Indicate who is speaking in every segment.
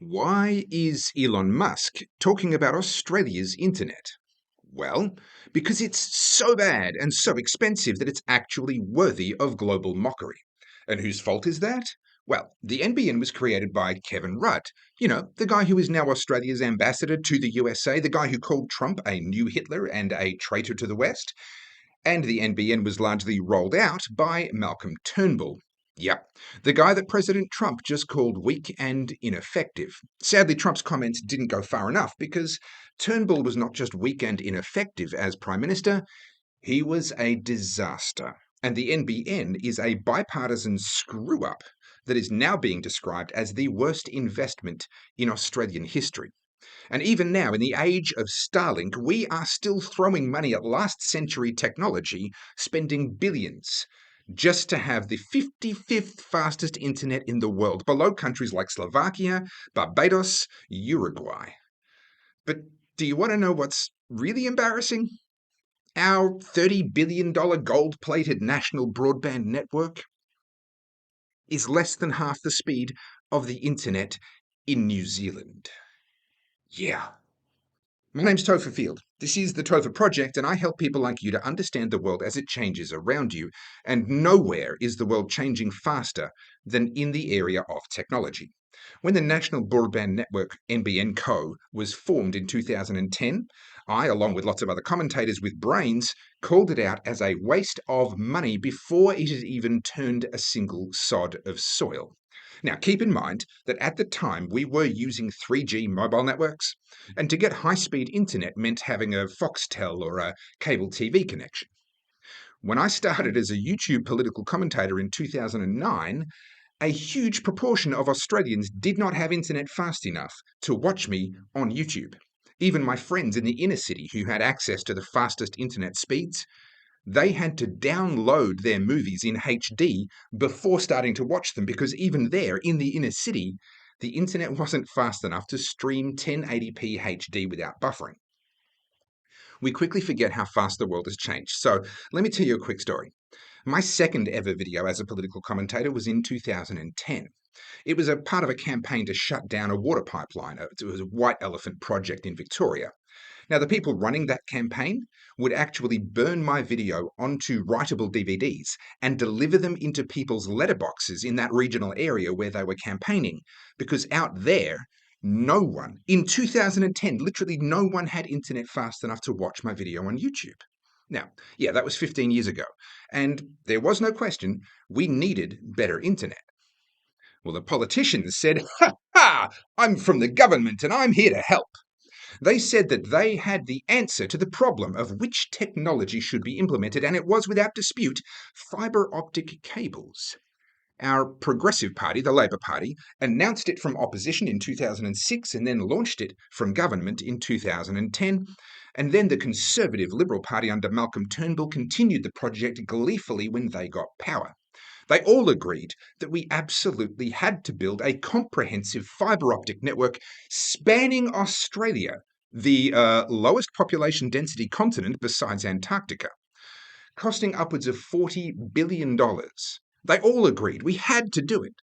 Speaker 1: Why is Elon Musk talking about Australia's internet? Well, because it's so bad and so expensive that it's actually worthy of global mockery. And whose fault is that? Well, the NBN was created by Kevin Rudd, the guy who is now Australia's ambassador to the USA, the guy who called Trump a new Hitler and a traitor to the West. And the NBN was largely rolled out by Malcolm Turnbull. Yep, the guy that President Trump just called weak and ineffective. Sadly, Trump's comments didn't go far enough because Turnbull was not just weak and ineffective as Prime Minister, he was a disaster. And the NBN is a bipartisan screw up that is now being described as the worst investment in Australian history. And even now, in the age of Starlink, we are still throwing money at last century technology, spending billions just to have the 55th fastest internet in the world, below countries like Slovakia, Barbados, Uruguay. But do you want to know what's really embarrassing? Our $30 billion gold plated national broadband network is less than half the speed of the internet in New Zealand. Yeah. My name's Topher Field. This is the Topher Project, and I help people like you to understand the world as it changes around you. And nowhere is the world changing faster than in the area of technology. When the National Broadband Network NBN Co. was formed in 2010, I, along with lots of other commentators with brains, called it out as a waste of money before it had even turned a single sod of soil. Now, keep in mind that at the time we were using 3G mobile networks, and to get high speed internet meant having a Foxtel or a cable TV connection. When I started as a YouTube political commentator in 2009, a huge proportion of Australians did not have internet fast enough to watch me on YouTube. Even my friends in the inner city who had access to the fastest internet speeds, they had to download their movies in HD before starting to watch them because even there, in the inner city, the internet wasn't fast enough to stream 1080p HD without buffering. We quickly forget how fast the world has changed. So let me tell you a quick story. My second ever video as a political commentator was in 2010. It was a part of a campaign to shut down a water pipeline. It was a white elephant project in Victoria. Now, the people running that campaign would actually burn my video onto writable DVDs and deliver them into people's letterboxes in that regional area where they were campaigning. Because out there, no one, in 2010, literally no one had internet fast enough to watch my video on YouTube. Now, yeah, that was 15 years ago. And there was no question we needed better internet. Well, the politicians said, "Ha ha! I'm from the government and I'm here to help." They said that they had the answer to the problem of which technology should be implemented, and it was, without dispute, fibre optic cables. Our Progressive Party, the Labor Party, announced it from opposition in 2006 and then launched it from government in 2010. And then the Conservative Liberal Party under Malcolm Turnbull continued the project gleefully when they got power. They all agreed that we absolutely had to build a comprehensive fibre optic network spanning Australia, the lowest population density continent besides Antarctica, costing upwards of $40 billion. They all agreed we had to do it.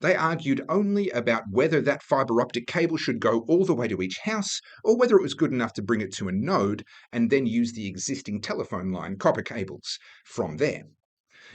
Speaker 1: They argued only about whether that fibre optic cable should go all the way to each house or whether it was good enough to bring it to a node and then use the existing telephone line, copper cables, from there.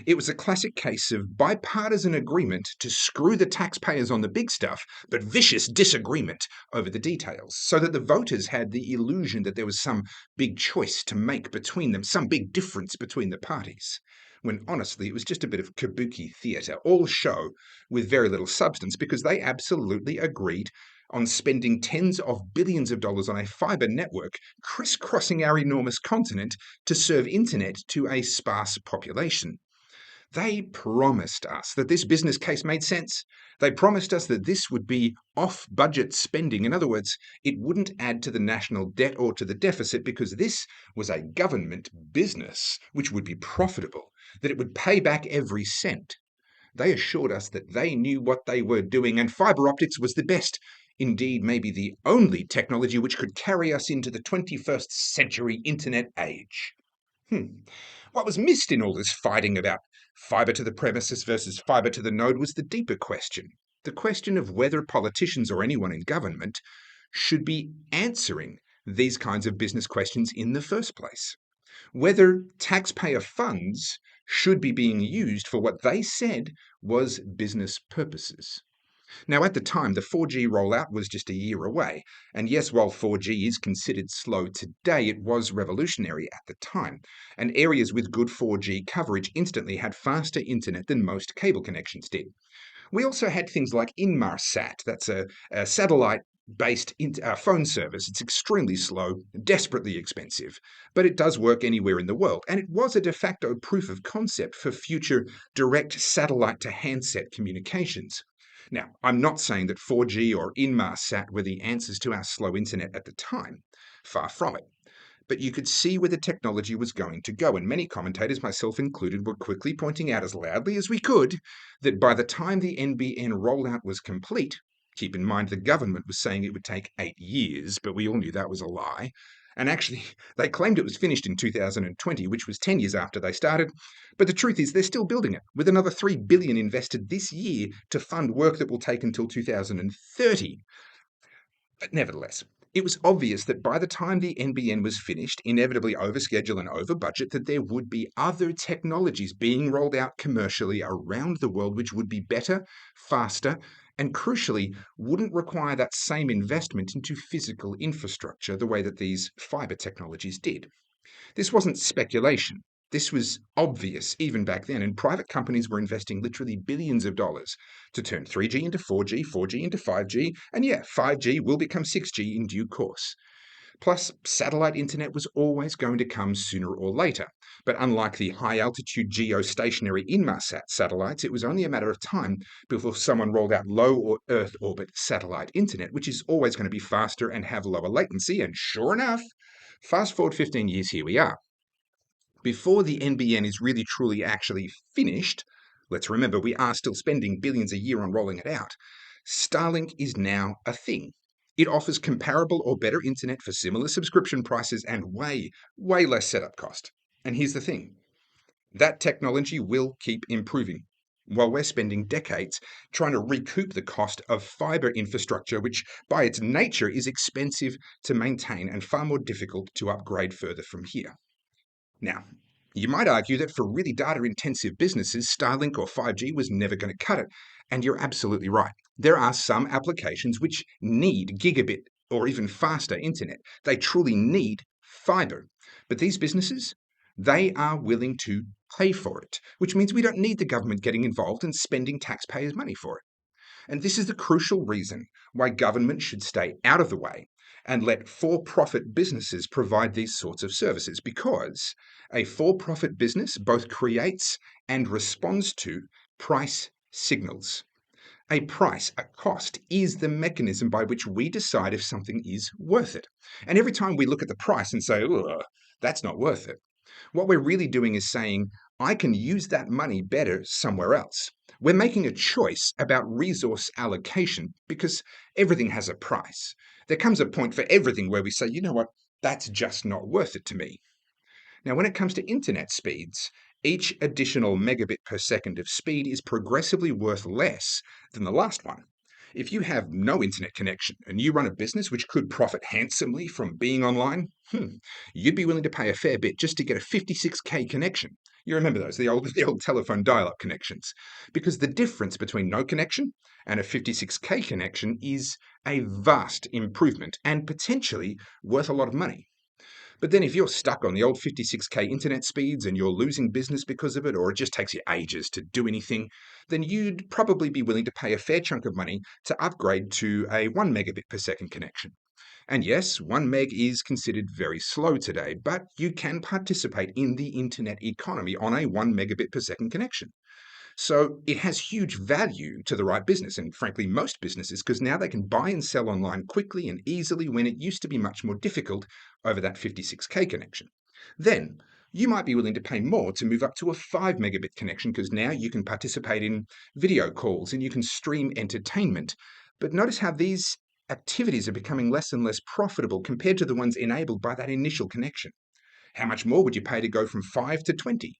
Speaker 1: It was a classic case of bipartisan agreement to screw the taxpayers on the big stuff, but vicious disagreement over the details, so that the voters had the illusion that there was some big choice to make between them, some big difference between the parties. When honestly, it was just a bit of kabuki theatre, all show with very little substance, because they absolutely agreed on spending tens of billions of dollars on a fibre network crisscrossing our enormous continent to serve internet to a sparse population. They promised us that this business case made sense. They promised us that this would be off-budget spending. In other words, it wouldn't add to the national debt or to the deficit because this was a government business which would be profitable, that it would pay back every cent. They assured us that they knew what they were doing and fibre optics was the best, indeed maybe the only technology which could carry us into the 21st century internet age. What was missed in all this fighting about fibre to the premises versus fibre to the node was the deeper question. the question of whether politicians or anyone in government should be answering these kinds of business questions in the first place. Whether taxpayer funds should be being used for what they said was business purposes. Now, at the time, the 4G rollout was just a year away. And yes, while 4G is considered slow today, it was revolutionary at the time. And areas with good 4G coverage instantly had faster internet than most cable connections did. We also had things like Inmarsat, that's a satellite based phone service. It's extremely slow, desperately expensive, but it does work anywhere in the world. And it was a de facto proof of concept for future direct satellite to handset communications. Now, I'm not saying that 4G or Inmarsat were the answers to our slow internet at the time. Far from it. But you could see where the technology was going to go, and many commentators, myself included, were quickly pointing out as loudly as we could that by the time the NBN rollout was complete, keep in mind the government was saying it would take 8 years, but we all knew that was a lie. And actually, they claimed it was finished in 2020, which was 10 years after they started. But the truth is, they're still building it, with another $3 billion invested this year to fund work that will take until 2030. But nevertheless, it was obvious that by the time the NBN was finished, inevitably over schedule and over budget, that there would be other technologies being rolled out commercially around the world which would be better, faster, and crucially, wouldn't require that same investment into physical infrastructure the way that these fiber technologies did. This wasn't speculation. This was obvious even back then, and private companies were investing literally billions of dollars to turn 3G into 4G, 4G into 5G, and yeah, 5G will become 6G in due course. Plus, satellite internet was always going to come sooner or later. But unlike the high altitude geostationary Inmarsat satellites, it was only a matter of time before someone rolled out low or Earth orbit satellite internet, which is always going to be faster and have lower latency. And sure enough, fast forward 15 years, here we are. Before the NBN is really truly actually finished, let's remember we are still spending billions a year on rolling it out, Starlink is now a thing. It offers comparable or better internet for similar subscription prices and way, way less setup cost. And here's the thing, that technology will keep improving while we're spending decades trying to recoup the cost of fiber infrastructure, which by its nature is expensive to maintain and far more difficult to upgrade further from here. Now, you might argue that for really data intensive businesses, Starlink or 5G was never going to cut it. And you're absolutely right. There are some applications which need gigabit or even faster internet. They truly need fiber. But these businesses, they are willing to pay for it, which means we don't need the government getting involved and spending taxpayers' money for it. And this is the crucial reason why government should stay out of the way and let for profit businesses provide these sorts of services, because a for profit business both creates and responds to price signals. A price, a cost, is the mechanism by which we decide if something is worth it. And every time we look at the price and say, "Ugh, that's not worth it," what we're really doing is saying, I can use that money better somewhere else. We're making a choice about resource allocation because everything has a price. There comes a point for everything where we say, you know what, that's just not worth it to me. Now, when it comes to internet speeds, each additional megabit per second of speed is progressively worth less than the last one. If you have no internet connection and you run a business which could profit handsomely from being online, you'd be willing to pay a fair bit just to get a 56K connection. You remember those, the old telephone dial-up connections. Because the difference between no connection and a 56K connection is a vast improvement and potentially worth a lot of money. But then if you're stuck on the old 56K internet speeds and you're losing business because of it, or it just takes you ages to do anything, then you'd probably be willing to pay a fair chunk of money to upgrade to a 1 megabit per second connection. And yes, 1 meg is considered very slow today, but you can participate in the internet economy on a 1 megabit per second connection. So it has huge value to the right business, and frankly, most businesses, because now they can buy and sell online quickly and easily when it used to be much more difficult over that 56K connection. Then you might be willing to pay more to move up to a 5 megabit connection because now you can participate in video calls and you can stream entertainment. But notice how these activities are becoming less and less profitable compared to the ones enabled by that initial connection. How much more would you pay to go from 5 to 20?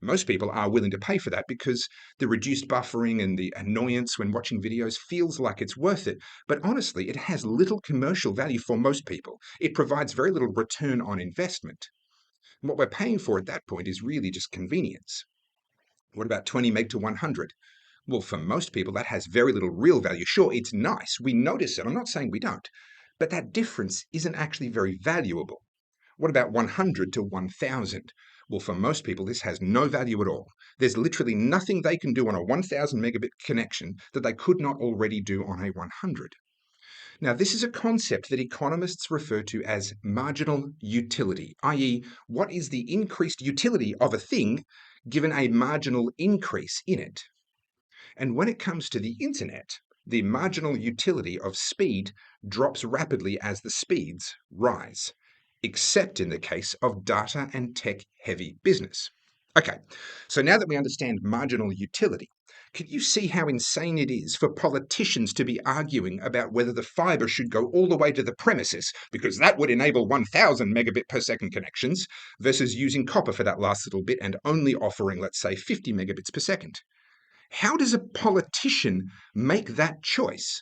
Speaker 1: Most people are willing to pay for that because the reduced buffering and the annoyance when watching videos feels like it's worth it. But honestly, it has little commercial value for most people. It provides very little return on investment. And what we're paying for at that point is really just convenience. What about 20 meg to 100? Well, for most people, that has very little real value. Sure, it's nice. We notice it. I'm not saying we don't. But that difference isn't actually very valuable. What about 100 to 1000? Well, for most people, this has no value at all. There's literally nothing they can do on a 1000 megabit connection that they could not already do on a 100. Now, this is a concept that economists refer to as marginal utility, i.e., what is the increased utility of a thing given a marginal increase in it? And when it comes to the internet, the marginal utility of speed drops rapidly as the speeds rise, except in the case of data and tech heavy business. Okay, so now that we understand marginal utility, can you see how insane it is for politicians to be arguing about whether the fibre should go all the way to the premises, because that would enable 1000 megabit per second connections, versus using copper for that last little bit and only offering, let's say, 50 megabits per second? How does a politician make that choice?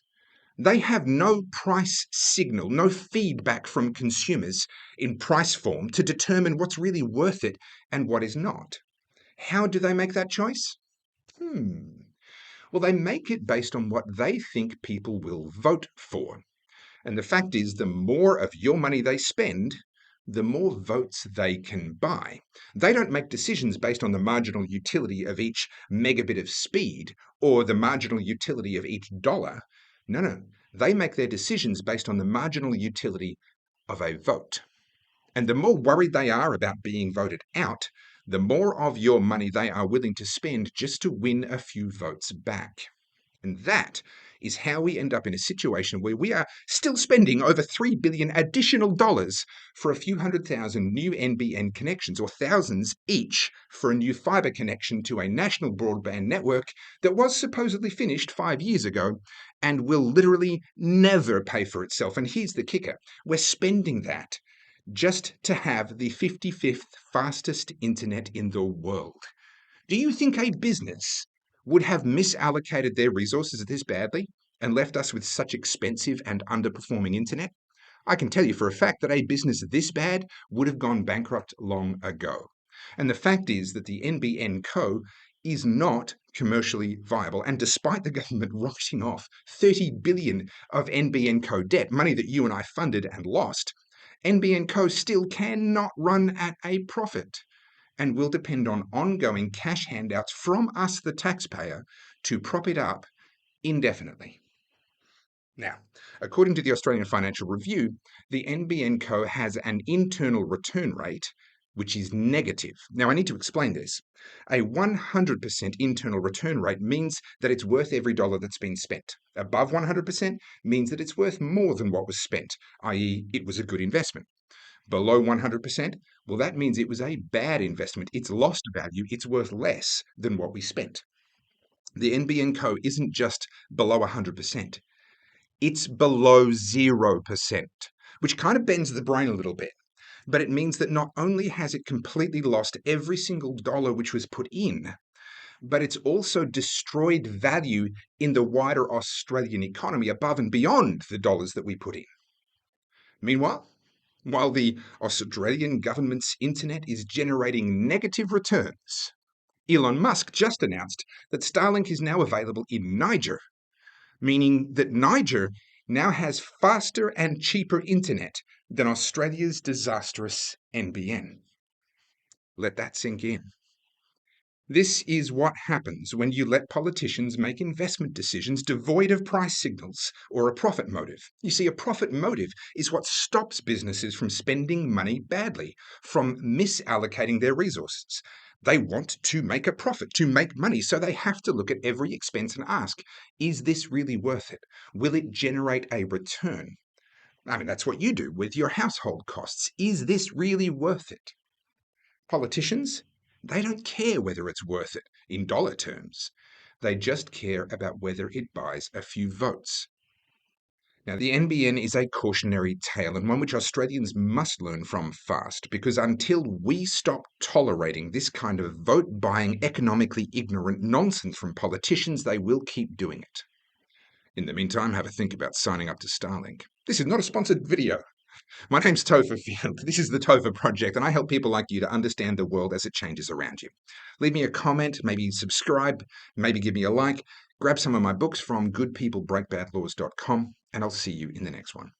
Speaker 1: They have no price signal, no feedback from consumers in price form to determine what's really worth it and what is not. How do they make that choice? Well, they make it based on what they think people will vote for. And the fact is, the more of your money they spend, the more votes they can buy. They don't make decisions based on the marginal utility of each megabit of speed or the marginal utility of each dollar. No. They make their decisions based on the marginal utility of a vote. And the more worried they are about being voted out, the more of your money they are willing to spend just to win a few votes back. And that is how we end up in a situation where we are still spending over $3 billion additional dollars for a few 100,000 new NBN connections, or thousands each for a new fibre connection to a national broadband network that was supposedly finished 5 years ago and will literally never pay for itself. And here's the kicker: we're spending that just to have the 55th fastest internet in the world. Do you think a business would have misallocated their resources this badly and left us with such expensive and underperforming internet? I can tell you for a fact that a business this bad would have gone bankrupt long ago. And the fact is that the NBN Co is not commercially viable. And despite the government writing off 30 billion of NBN Co debt, money that you and I funded and lost, NBN Co still cannot run at a profit and will depend on ongoing cash handouts from us, the taxpayer, to prop it up indefinitely. Now, according to the Australian Financial Review, the NBN Co has an internal return rate which is negative. Now, I need to explain this. A 100% internal return rate means that it's worth every dollar that's been spent. Above 100% means that it's worth more than what was spent, i.e., it was a good investment. Below 100%, well, that means it was a bad investment. It's lost value. It's worth less than what we spent. The NBN Co isn't just below 100%. It's below 0%, which kind of bends the brain a little bit. But it means that not only has it completely lost every single dollar which was put in, but it's also destroyed value in the wider Australian economy above and beyond the dollars that we put in. Meanwhile, while the Australian government's internet is generating negative returns, Elon Musk just announced that Starlink is now available in Niger, meaning that Niger now has faster and cheaper internet than Australia's disastrous NBN. Let that sink in. This is what happens when you let politicians make investment decisions devoid of price signals or a profit motive. You see, a profit motive is what stops businesses from spending money badly, from misallocating their resources. They want to make a profit, to make money, so they have to look at every expense and ask, is this really worth it? Will it generate a return? I mean, that's what you do with your household costs. Is this really worth it? Politicians, they don't care whether it's worth it in dollar terms. They just care about whether it buys a few votes. Now, the NBN is a cautionary tale and one which Australians must learn from fast, because until we stop tolerating this kind of vote-buying, economically ignorant nonsense from politicians, they will keep doing it. In the meantime, have a think about signing up to Starlink. This is not a sponsored video. My name's Topher Field. This is the Topher Project, and I help people like you to understand the world as it changes around you. Leave me a comment, maybe subscribe, maybe give me a like. Grab some of my books from goodpeoplebreakbadlaws.com, and I'll see you in the next one.